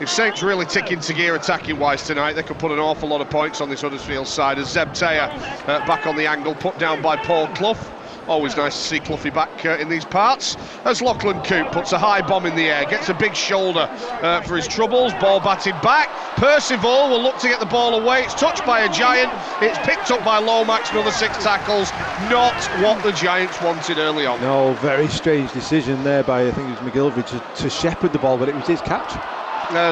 if Saints really tick into gear attacking-wise tonight, they could put an awful lot of points on this Huddersfield side. As Zeb Taylor back on the angle, put down by Paul Clough. Always nice to see Cloughie back in these parts. As Lachlan Coote puts a high bomb in the air, gets a big shoulder for his troubles. Ball batted back. Percival will look to get the ball away. It's touched by a Giant. It's picked up by Lomax. Another 6 tackles. Not what the Giants wanted early on. No, very strange decision there by, I think it was McGilvery, to shepherd the ball, but it was his catch.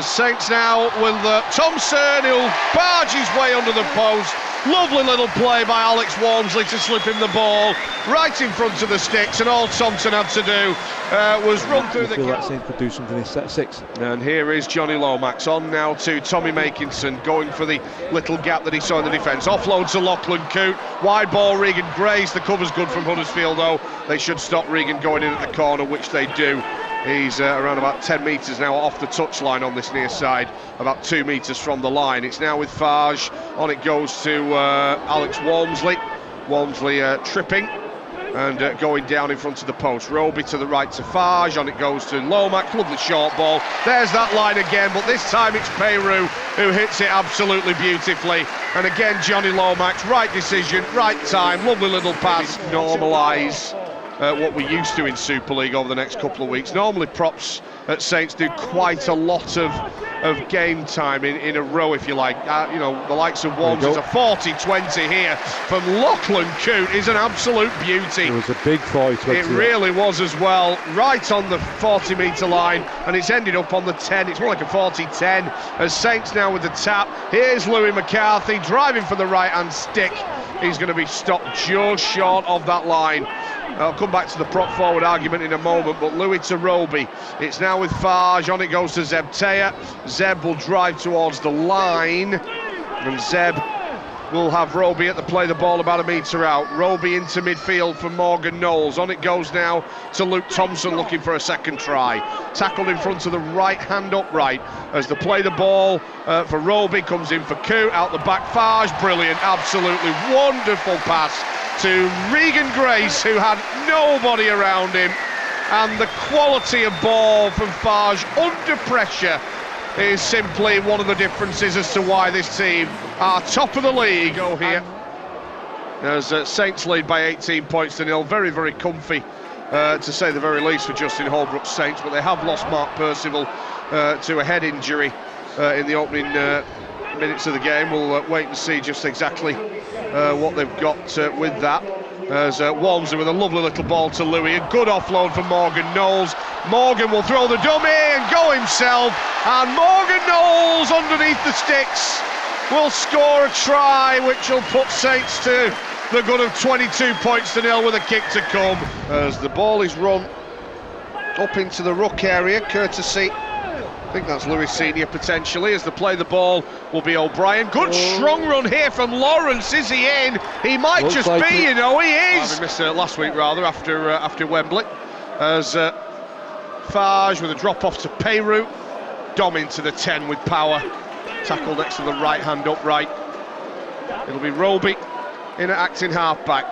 Saints now with Thompson, who'll barge his way under the post. Lovely little play by Alex Walmsley to slip him the ball right in front of the sticks, and all Thompson had to do was run through the gap. That Saints could do something in set 6. And here is Johnny Lomax on now to Tommy Makinson, going for the little gap that he saw in the defence. Offload to Lachlan Coote, wide ball Regan Grace. The cover's good from Huddersfield though. They should stop Regan going in at the corner, which they do. He's around about 10 metres now off the touchline on this near side, about 2 metres from the line. It's now with Farge, on it goes to Alex Walmsley. Walmsley tripping and going down in front of the post. Roby to the right to Farge, on it goes to Lomax, lovely short ball. There's that line again, but this time it's Peru who hits it absolutely beautifully. And again, Johnny Lomax, right decision, right time, lovely little pass. Normalise what we're used to in Super League over the next couple of weeks. Normally props at Saints do quite a lot of game time in a row, if you like. You know, the likes of Worms, it's a 40-20 here from Lachlan Coote is an absolute beauty. It was a big 40-20. It really was as well, right on the 40-metre line, and it's ended up on the 10. It's more like a 40-10 as Saints now with the tap. Here's Louis McCarthy driving for the right-hand stick. He's going to be stopped just short of that line. I'll come back to the prop forward argument in a moment, but Louis to Roby. It's now with Farge, on it goes to Zeb Taylor. Zeb will drive towards the line, and Zeb will have Roby at the play the ball about a metre out. Roby into midfield for Morgan Knowles. On it goes now to Luke Thompson, looking for a second try. Tackled in front of the right-hand upright as the play the ball for Roby comes in for Coote, out the back Farge. Brilliant, absolutely wonderful pass to Regan Grace, who had nobody around him, and the quality of ball from Farge under pressure is simply one of the differences as to why this team are top of the league. Here as Saints lead by 18 points to 0. Very, very comfy to say the very least for Justin Holbrook's Saints, but they have lost Mark Percival to a head injury in the opening minutes of the game. We'll wait and see just exactly what they've got with that. As Walmsley with a lovely little ball to Louis, a good offload from Morgan Knowles. Morgan will throw the dummy and go himself, and Morgan Knowles underneath the sticks will score a try, which will put Saints to the good of 22 points to 0 with a kick to come. As the ball is run up into the ruck area, courtesy, I think that's Lewis Senior potentially, as the play the ball will be O'Brien. Good strong run here from Lawrence. Is he in? He might just like be, you know, he is. We missed last week rather after Wembley. As Farge with a drop off to Peru. Dom into the 10 with power. Tackle next to the right hand upright. It'll be Roby in at acting halfback.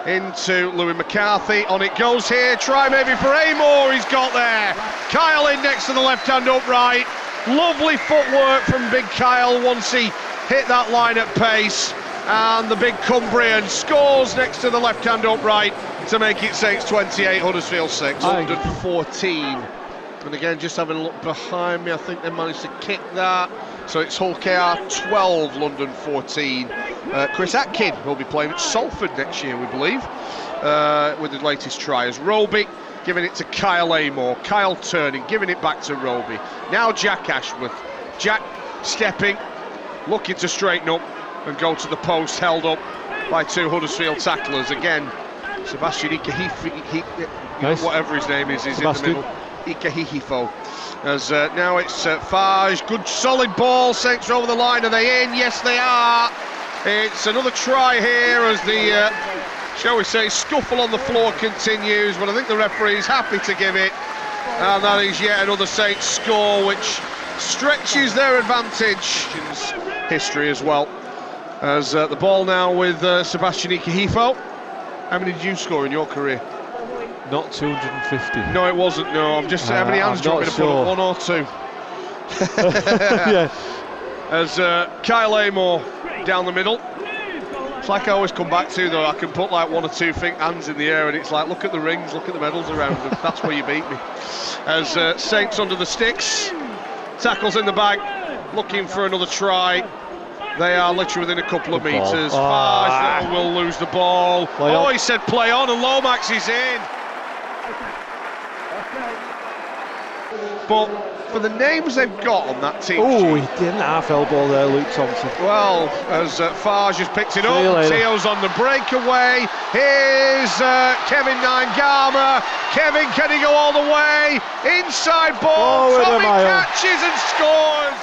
Into Louis McCarthy, on it goes here, try maybe for Amor, he's got there. Kyle in next to the left hand upright. Lovely footwork from big Kyle once he hit that line at pace, and the big Cumbrian scores next to the left hand upright to make it Saints 28, Huddersfield 6. London 14. And again, just having a look behind me, I think they managed to kick that. So it's Hull KR 12, London 14. Chris Atkin will be playing at Salford next year, we believe, with the latest try. As Roby giving it to Kyle Amor. Kyle turning, giving it back to Roby. Now Jack Ashworth. Jack stepping, looking to straighten up and go to the post, held up by 2 Huddersfield tacklers. Again, Sebastian Ikahifi, whatever his name is in the middle. Ikahihifo. As now it's Farge, good solid ball, Saints are over the line, are they in? Yes they are. It's another try here as the, shall we say, scuffle on the floor continues, but I think the referee is happy to give it, and that is yet another Saints score which stretches their advantage in history as well. As the ball now with Sebastian Ikahifo. How many did you score in your career? Not 250. No, it wasn't. No, I'm just how many hands do you want me to put up? 1 or 2? Yeah. As Kyle Amor down the middle. It's like I always come back to, though, I can put like one or two hands in the air and it's like, look at the rings, look at the medals around them. That's where you beat me. As Saints under the sticks, tackles in the bag, looking for another try. They are literally within a couple of metres. Farge will lose the ball. He said play on, and Lomax is in. But for the names they've got on that team he didn't half elbow there, Luke Thompson. Well, as Farge has picked it up, Teo's on the breakaway. Here's Kevin Nangama. Kevin, can he go all the way? Inside ball, Tommy catches and scores.